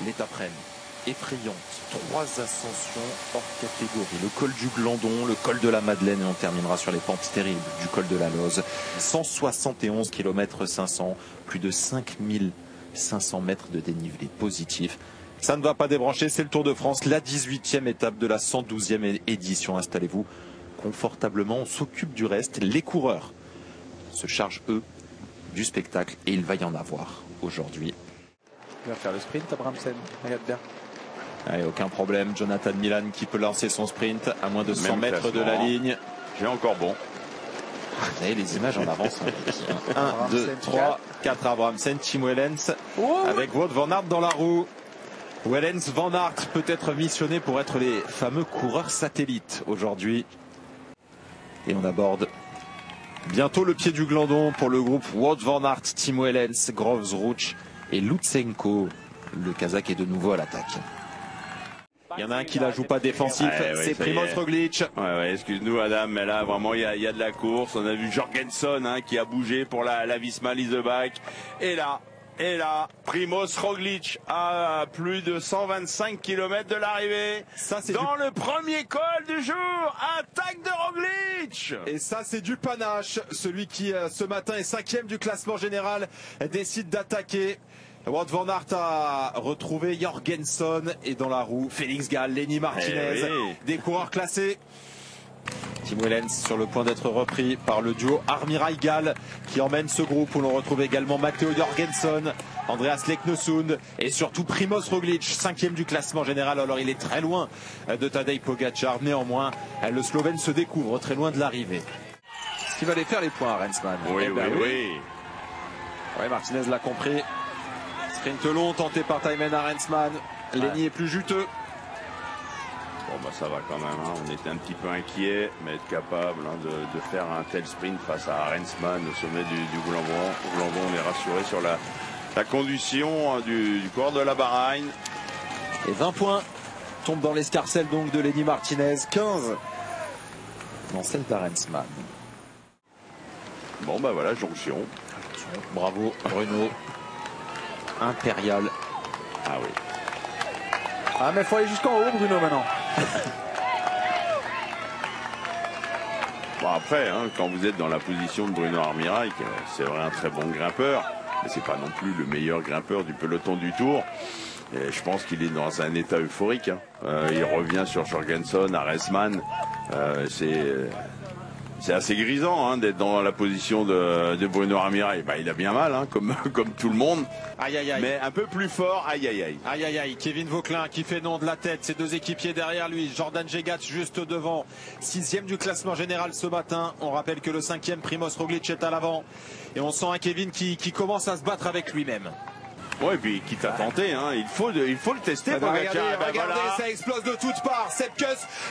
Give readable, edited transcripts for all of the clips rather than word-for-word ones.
L'étape reine, effrayante, 3 ascensions hors catégorie. Le col du Glandon, le col de la Madeleine et on terminera sur les pentes terribles du col de la Loze. 171 km 500, plus de 5500 mètres de dénivelé positif. Ça ne va pas débrancher, c'est le Tour de France, la 18e étape de la 112e édition. Installez-vous confortablement, on s'occupe du reste. Les coureurs se chargent, eux, du spectacle et il va y en avoir aujourd'hui. Il va faire le sprint, Abramsen. Regarde bien. Allez, aucun problème. Jonathan Milan qui peut lancer son sprint à moins de 100 mètres de la ligne. J'ai encore bon. Vous avez les images en avance. 1, 2, 3, 4 Abramsen, Tim Wellens avec Wout van Aert dans la roue. Wellens, Van Aert peut être missionné pour être les fameux coureurs satellites aujourd'hui. Et on aborde bientôt le pied du Glandon pour le groupe Wout van Aert, Tim Wellens, Groves Rouch et Lutsenko. Le Kazakh est de nouveau à l'attaque. Il y en a un qui la joue pas défensif, c'est Primož Roglič. Ouais, excuse-nous Adam, mais là vraiment il y a de la course. On a vu Jorgenson qui a bougé pour la Visma Leasebach. Et là, Primož Roglič à plus de 125 km de l'arrivée. Dans le premier col du jour, attaque de Roglič. Et ça c'est du panache. Celui qui ce matin est 5e du classement général décide d'attaquer. Wout van Aert a retrouvé Jorgenson et dans la roue Félix Gall, Lenny Martinez, des coureurs classés. Tim Wellens sur le point d'être repris par le duo Armirail-Gall qui emmène ce groupe où l'on retrouve également Matteo Jorgenson, Andreas Leknesund et surtout Primož Roglič, 5e du classement général. Alors il est très loin de Tadej Pogačar, néanmoins le Slovène se découvre très loin de l'arrivée. Ce qui va aller faire les points à Rensman. Oui. Ouais, Martinez l'a compris. Sprint long tenté par Thymen Arensman. Lenny est plus juteux. Bon bah ça va quand même, on était un petit peu inquiet, mais être capable de faire un tel sprint face à Arensman au sommet du Glandon. Au Glandon, on est rassuré sur la conduction du coureur de la Bahreïn. Et 20 points tombent dans l'escarcelle donc de Lenny Martinez, 15 dans celle d'Arensman. Bon bah voilà, jonction. Bravo Bruno. Impérial. Ah oui. Ah mais il faut aller jusqu'en haut Bruno maintenant. Bon après, quand vous êtes dans la position de Bruno Armirail, c'est vrai un très bon grimpeur, mais c'est pas non plus le meilleur grimpeur du peloton du Tour. Et je pense qu'il est dans un état euphorique. Il revient sur Jorgenson, Arensman. C'est assez grisant d'être dans la position de Bruno Armirail. Il a bien mal, comme tout le monde. Aïe aïe aïe. Mais un peu plus fort, aïe aïe aïe. Aïe aïe aïe. Kevin Vauquelin qui fait nom de la tête. Ses deux équipiers derrière lui. Jordan Jegat juste devant. 6e du classement général ce matin. On rappelle que le 5e Primož Roglič est à l'avant. Et on sent un Kevin qui commence à se battre avec lui-même. Ouais, et puis quitte à tenter, il faut le tester. Regardez, ça explose de toutes parts. Sepkus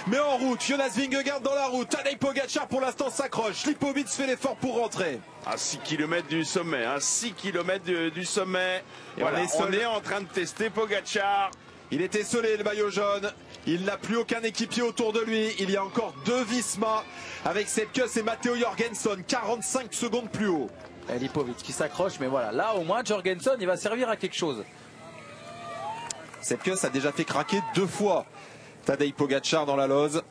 met en route. Jonas Vingegaard dans la route. Tadej Pogačar pour l'instant s'accroche. Lipovic fait l'effort pour rentrer. À 6 km du sommet, 6 km du sommet. Et voilà, on est en train de tester Pogačar. Il était esselé le maillot jaune. Il n'a plus aucun équipier autour de lui. Il y a encore 2 Visma avec Sepkus et Matteo Jorgenson. 45 secondes plus haut. Lipovic qui s'accroche, mais voilà, là au moins Jorgenson il va servir à quelque chose. Sepkus a déjà fait craquer 2 fois Tadej Pogačar dans la Loze.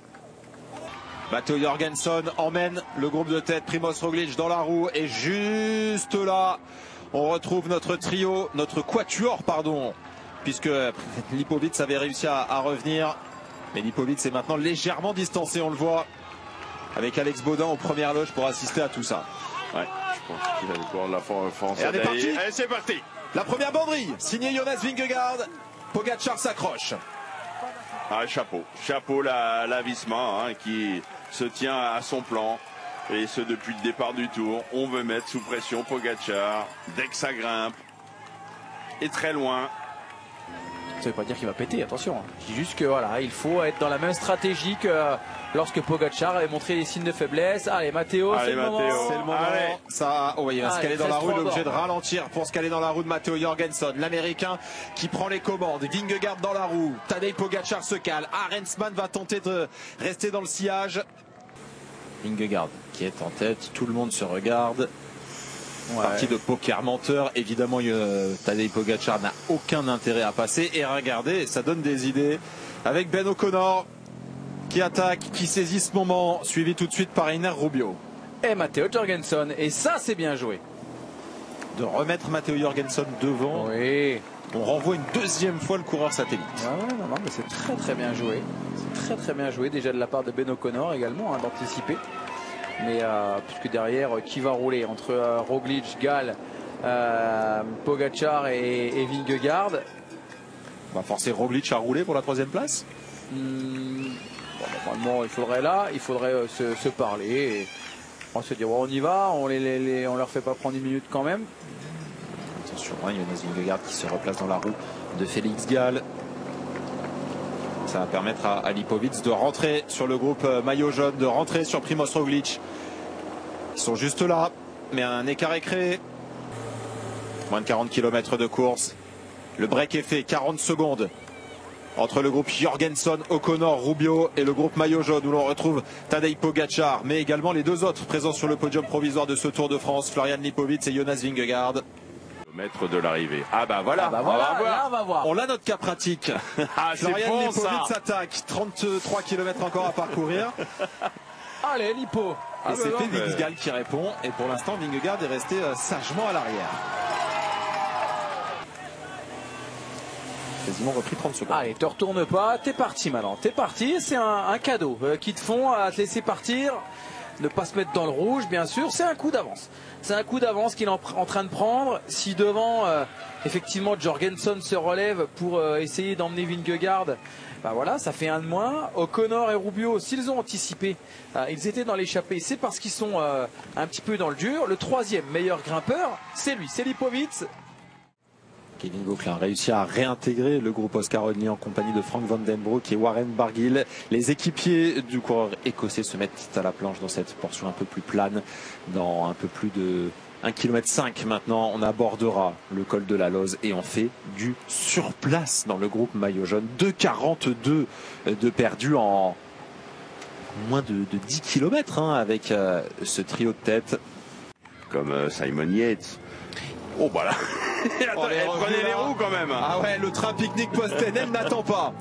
Matteo Jorgenson emmène le groupe de tête, Primož Roglič dans la roue et juste là on retrouve notre trio, notre quatuor pardon, puisque Lipovic avait réussi à revenir, mais Lipovic est maintenant légèrement distancé, on le voit, avec Alex Baudin aux premières loges pour assister à tout ça. Ouais, je pense qu'il va le pouvoir de la France. Allez, c'est parti. La première banderille, signée Jonas Vingegaard. Pogačar s'accroche. Ah, chapeau la Visma qui se tient à son plan. Et ce depuis le départ du Tour. On veut mettre sous pression Pogačar dès que ça grimpe. Et très loin. Ça veut pas dire qu'il va péter, attention. Je dis juste que voilà, il faut être dans la même stratégie que lorsque Pogačar avait montré les signes de faiblesse. Allez Matteo, c'est le moment. C'est le moment. Ça, il va se caler dans la roue, il est obligé de ralentir pour se caler dans la roue de Matteo Jorgenson, l'Américain qui prend les commandes. Vingegaard dans la roue, Tadej Pogačar se cale, Arensman va tenter de rester dans le sillage. Vingegaard qui est en tête, tout le monde se regarde. Partie de poker menteur. Évidemment, Tadej Pogačar n'a aucun intérêt à passer. Et regardez, ça donne des idées avec Ben O'Connor qui attaque, qui saisit ce moment, suivi tout de suite par Einar Rubio. Et Matteo Jorgensen. Et ça, c'est bien joué. De remettre Matteo Jorgensen devant. Oui. On renvoie une deuxième fois le coureur satellite. Non, mais c'est très très bien joué. C'est très bien joué déjà de la part de Ben O'Connor également, d'anticiper. Mais puisque derrière, qui va rouler entre Roglic, Gall, Pogačar et Vingegaard? On va forcer Roglic à rouler pour la troisième place. Normalement, il faudrait se parler. Et on se dire, on y va, on leur fait pas prendre une minute quand même. Attention, Jonas Vingegaard qui se replace dans la roue de Félix Gall. Ça va permettre à Lipovic de rentrer sur le groupe maillot jaune, de rentrer sur Primož Roglic. Ils sont juste là, mais un écart est créé. Moins de 40 km de course. Le break est fait, 40 secondes entre le groupe Jorgensen, O'Connor, Rubio et le groupe maillot jaune où l'on retrouve Tadej Pogačar, mais également les deux autres présents sur le podium provisoire de ce Tour de France, Florian Lipovic et Jonas Vingegaard. Maître de l'arrivée. Ah bah voilà, on va voir. On a notre cas pratique. Florian Lipovic s'attaque, 33 km encore à parcourir. Allez, Lipo. Et c'est Félix Gall qui répond. Et pour l'instant, Vingegaard est resté sagement à l'arrière. Quasiment repris 30 secondes. Allez, te retourne pas, t'es parti maintenant. T'es parti, c'est un cadeau qu'ils te font à te laisser partir. Ne pas se mettre dans le rouge, bien sûr, c'est un coup d'avance. C'est un coup d'avance qu'il est en train de prendre. Si devant, effectivement, Jorgensen se relève pour essayer d'emmener Vingegaard, ben voilà, ça fait un de moins. O'Connor et Rubio, s'ils ont anticipé, ils étaient dans l'échappée. C'est parce qu'ils sont un petit peu dans le dur. Le troisième meilleur grimpeur, c'est lui, c'est Lipovic. Kevin Gauquelin a réussi à réintégrer le groupe Oscar Onley en compagnie de Frank Van Den Broek et Warren Barguil. Les équipiers du coureur écossais se mettent à la planche dans cette portion un peu plus plane. Dans un peu plus de 1,5 km maintenant, on abordera le col de la Loze et on fait du surplace dans le groupe maillot jaune. 2,42 de perdu en moins de 10 km avec ce trio de tête. Comme Simon Yates. Oh bah là. Attends, prenez les roues quand même. Ah ouais, le train pique-nique post-NL n'attend pas.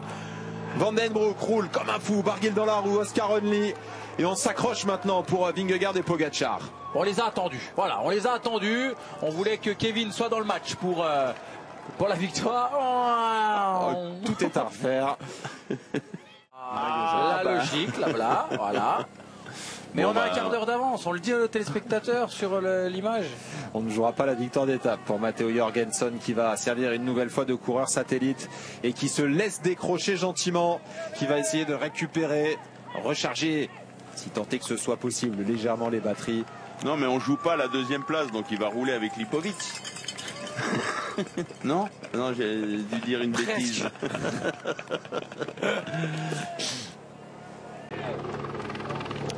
Van Den Broek roule comme un fou, Barguil dans la roue, Oscar Onley. Et on s'accroche maintenant pour Vingegaard et Pogačar. On les a attendus. Voilà, on les a attendus. On voulait que Kevin soit dans le match pour la victoire. Tout est à refaire. La logique, là, voilà. Mais on a un quart d'heure d'avance, on le dit aux téléspectateurs sur l'image. On ne jouera pas la victoire d'étape pour Matteo Jorgensen qui va servir une nouvelle fois de coureur satellite et qui se laisse décrocher gentiment, qui va essayer de récupérer, recharger, si tant est que ce soit possible, légèrement les batteries. Non mais on joue pas la deuxième place, donc il va rouler avec Lipovic. Non, j'ai dû dire une bêtise.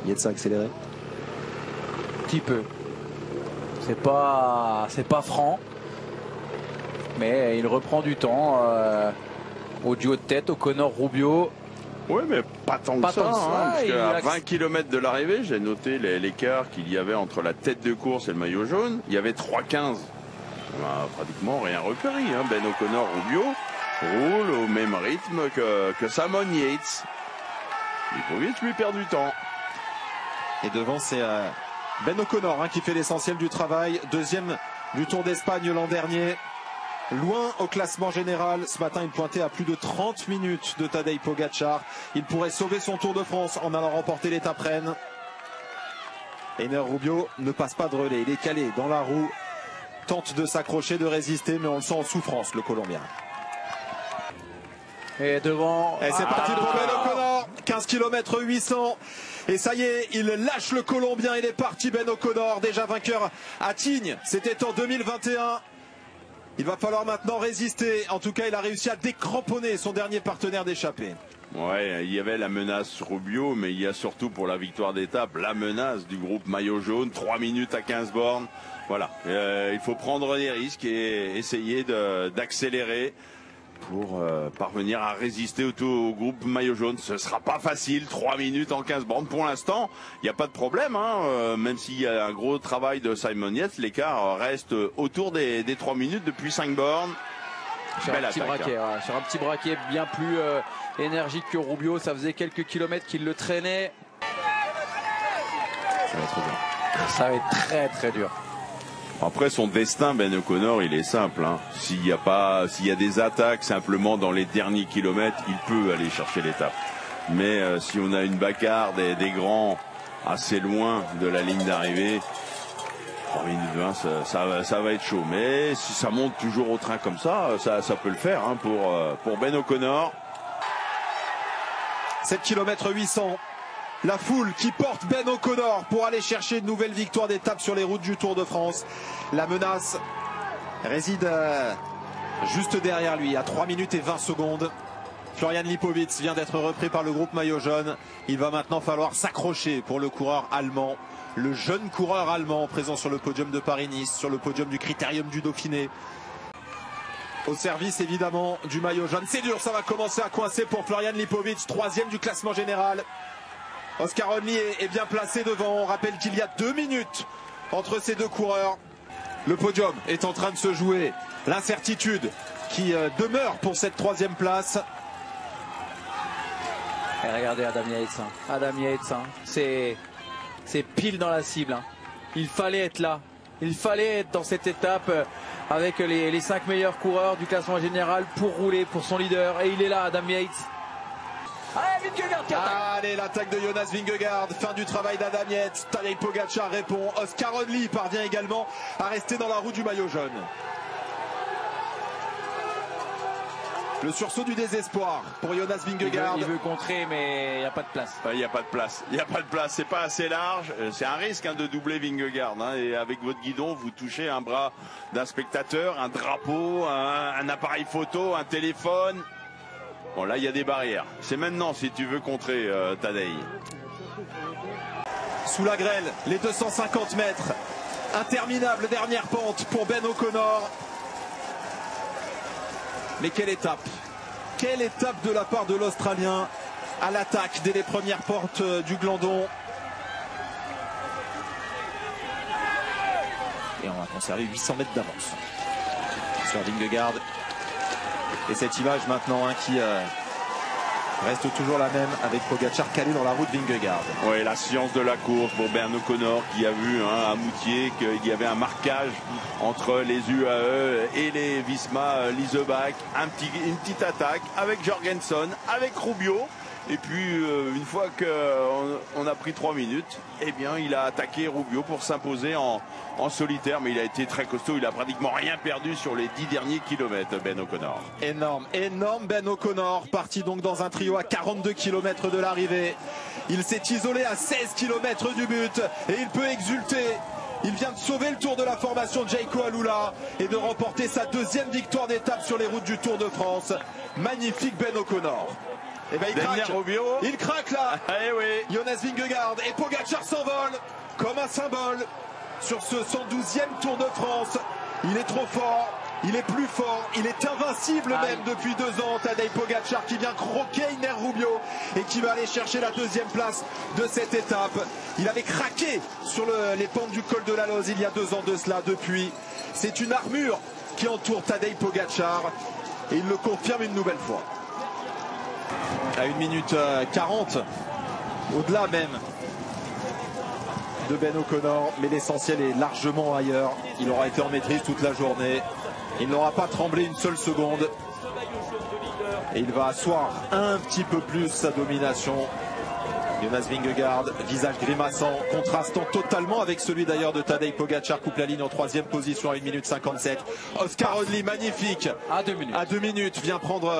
Yates a accéléré. Un petit peu. C'est pas franc. Mais il reprend du temps au duo de tête, O'Connor, Rubio. Oui, mais pas tant que ça. Parce qu'à 20 km de l'arrivée, j'ai noté l'écart qu'il y avait entre la tête de course et le maillot jaune. Il y avait 3,15. On a pratiquement rien repéré. Ben O'Connor, Rubio roule au même rythme que Simon Yates. Lipovic lui perd du temps. Et devant, c'est Ben O'Connor qui fait l'essentiel du travail. Deuxième du Tour d'Espagne l'an dernier. Loin au classement général. Ce matin, il pointait à plus de 30 minutes de Tadej Pogačar. Il pourrait sauver son Tour de France en allant remporter l'étape Rennes. Einar Rubio ne passe pas de relais. Il est calé dans la roue. Tente de s'accrocher, de résister, mais on le sent en souffrance, le Colombien. Et devant. Et c'est parti pour Ben O'Connor. 15 km 800. Et ça y est, il lâche le Colombien. Il est parti, Ben O'Connor, déjà vainqueur à Tignes. C'était en 2021. Il va falloir maintenant résister. En tout cas, il a réussi à décramponner son dernier partenaire d'échappée. Ouais, il y avait la menace Rubio, mais il y a surtout pour la victoire d'étape la menace du groupe maillot jaune. 3 minutes à 15 bornes. Voilà, il faut prendre des risques et essayer d'accélérer. pour parvenir à résister au groupe maillot jaune. Ce sera pas facile, 3 minutes en 15 bornes. Pour l'instant, il n'y a pas de problème, hein. Même s'il y a un gros travail de Simon Yates, l'écart reste autour des 3 minutes depuis 5 bornes. Sur un, petit braquet, ouais, sur un petit braquet bien plus énergique que Rubio. Ça faisait quelques kilomètres qu'il le traînait. Ça va être dur. Ça va être très très dur. Après, son destin, Ben O'Connor, il est simple, hein. S'il y a des attaques simplement dans les derniers kilomètres, il peut aller chercher l'étape. Mais si on a une bagarre des grands assez loin de la ligne d'arrivée, 3 minutes 20, ça va être chaud. Mais si ça monte toujours au train comme ça peut le faire, hein, pour Ben O'Connor. 7 km 800. La foule qui porte Ben O'Connor pour aller chercher une nouvelle victoire d'étape sur les routes du Tour de France. La menace réside juste derrière lui, à 3 minutes et 20 secondes. Florian Lipowitz vient d'être repris par le groupe maillot jaune. Il va maintenant falloir s'accrocher pour le coureur allemand. Le jeune coureur allemand présent sur le podium de Paris-Nice, sur le podium du Critérium du Dauphiné. Au service évidemment du maillot jaune. C'est dur, ça va commencer à coincer pour Florian Lipowitz, 3e du classement général. Oscar Onley est bien placé devant. On rappelle qu'il y a 2 minutes entre ces deux coureurs. Le podium est en train de se jouer. L'incertitude qui demeure pour cette 3e place. Et regardez Adam Yates. Adam Yates, c'est pile dans la cible. Il fallait être là. Il fallait être dans cette étape avec les 5 meilleurs coureurs du classement général pour rouler pour son leader. Et il est là, Adam Yates. Allez, Vingegaard qui attaque. Allez, l'attaque de Jonas Vingegaard. Fin du travail d'Adam Yates. Tadej Pogacar répond. Oscar Onley parvient également à rester dans la roue du maillot jaune. Le sursaut du désespoir pour Jonas Vingegaard. Il veut contrer, mais il n'y a pas de place. Il n'y a pas de place. Il n'y a pas de place. C'est pas assez large. C'est un risque, hein, de doubler Vingegaard, hein. Et avec votre guidon, vous touchez un bras d'un spectateur, un drapeau, un appareil photo, un téléphone. Bon, là, il y a des barrières. C'est maintenant si tu veux contrer Tadej. Sous la grêle, les 250 mètres. Interminable dernière pente pour Ben O'Connor. Mais quelle étape! Quelle étape de la part de l'Australien à l'attaque dès les premières portes du Glandon. Et on va conserver 800 mètres d'avance sur Vingegaard. Et cette image maintenant, hein, qui reste toujours la même avec Pogacar calé dans la roue de Vingegaard. Oui, la science de la course pour Ben O'Connor qui a vu, hein, à Moutier qu'il y avait un marquage entre les UAE et les Visma Leasebach. Une petite attaque avec Jorgenson, avec Rubio. Et puis une fois qu'on a pris 3 minutes, eh bien il a attaqué Rubio pour s'imposer en solitaire, mais il a été très costaud, il a pratiquement rien perdu sur les 10 derniers kilomètres, Ben O'Connor. Énorme, énorme Ben O'Connor, parti donc dans un trio à 42 km de l'arrivée. Il s'est isolé à 16 km du but et il peut exulter. Il vient de sauver le Tour de la formation Jayco Alula et de remporter sa 2e victoire d'étape sur les routes du Tour de France. Magnifique Ben O'Connor. Et ben il craque là. Eh oui. Jonas Vingegaard et Pogacar s'envole comme un symbole sur ce 112e Tour de France. Il est trop fort, il est plus fort, il est invincible même depuis 2 ans. Tadej Pogacar qui vient croquer Iner Rubio et qui va aller chercher la 2e place de cette étape. Il avait craqué sur les pentes du col de la Loze il y a 2 ans de cela. Depuis, c'est une armure qui entoure Tadej Pogacar et il le confirme une nouvelle fois. À 1 minute 40, au-delà même de Ben O'Connor, mais l'essentiel est largement ailleurs. Il aura été en maîtrise toute la journée. Il n'aura pas tremblé une seule seconde. Et il va asseoir un petit peu plus sa domination. Jonas Vingegaard, visage grimaçant, contrastant totalement avec celui d'ailleurs de Tadej Pogacar, coupe la ligne en 3e position à 1 minute 57. Oscar Onley, magnifique. À 2 minutes. À 2 minutes, vient prendre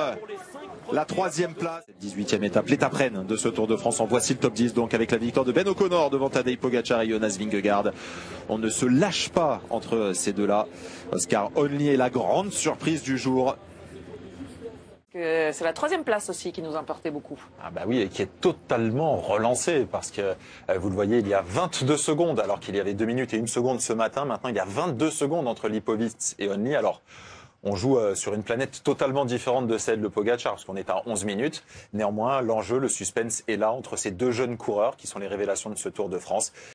la 3e place. 18e étape, l'étape reine de ce Tour de France. En voici le top 10 donc avec la victoire de Ben O'Connor devant Tadej Pogacar et Jonas Vingegaard. On ne se lâche pas entre ces deux-là. Oscar Onley est la grande surprise du jour. C'est la 3e place aussi qui nous importait beaucoup. Ah bah oui, et qui est totalement relancée parce que vous le voyez, il y a 22 secondes alors qu'il y avait 2 minutes et 1 seconde ce matin. Maintenant, il y a 22 secondes entre Lipowitz et Onley. Alors, On joue sur une planète totalement différente de celle de Pogacar, parce qu'on est à 11 minutes. Néanmoins, l'enjeu, le suspense est là entre ces deux jeunes coureurs qui sont les révélations de ce Tour de France.